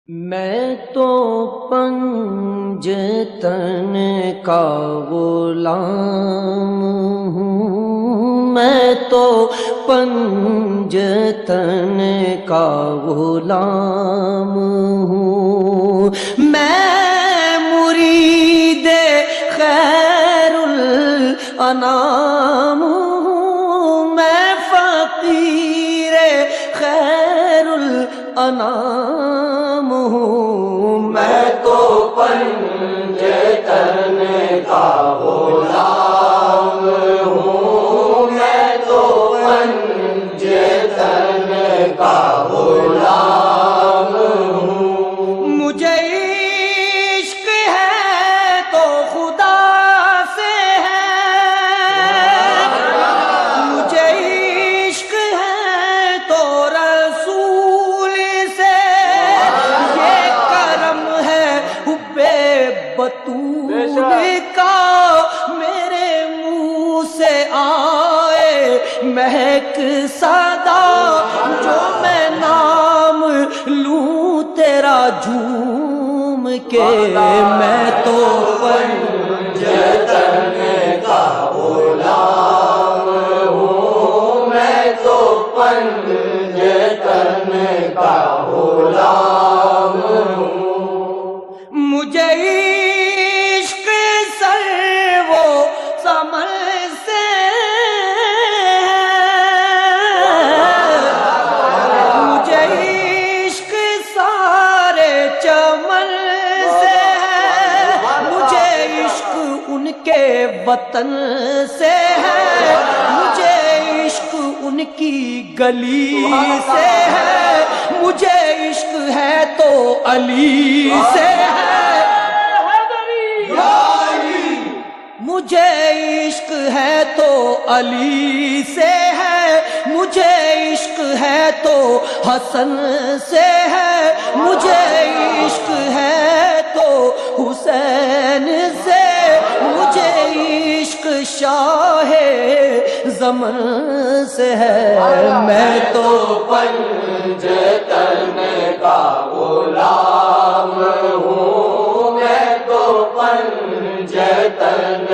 میں تو پنجتن کا غلام ہوں، میں تو پنجتن کا غلام ہوں، میں مرید خیر الانام ہوں، میں فقیر خیر الانام ہوں، میں تو پنجتن کا غلام ہوں، میں تو پنجتن کا غلام ہوں۔ مجھے عشق ہے تو خدا سے ہے، مجھے عشق ہے تو رسول سے، یہ کرم ہے حب بطول کا، میرے منہ سے آئے مہک صدا، جو میں نام لوں تیرا جھوم کے، میں تو پنجتن کا غلام ہوں، میں تو پنجتن کا غلام ہوں۔ مجھے عشق سر وہ سمر سے ہے، مجھے عشق سارے چمن سے ہے، مجھے عشق ان کے وطن سے ہے، مجھے عشق ان کی گلی سے ہے، مجھے عشق ہے تو علی سے ہے، مجھے عشق ہے تو علی سے ہے، مجھے عشق ہے تو حسن سے ہے، مجھے عشق ہے تو حسین سے، مجھے عشق شاہ زمن سے ہے، میں تو پنجتن کا غلام ہوں، میں تو پنجتن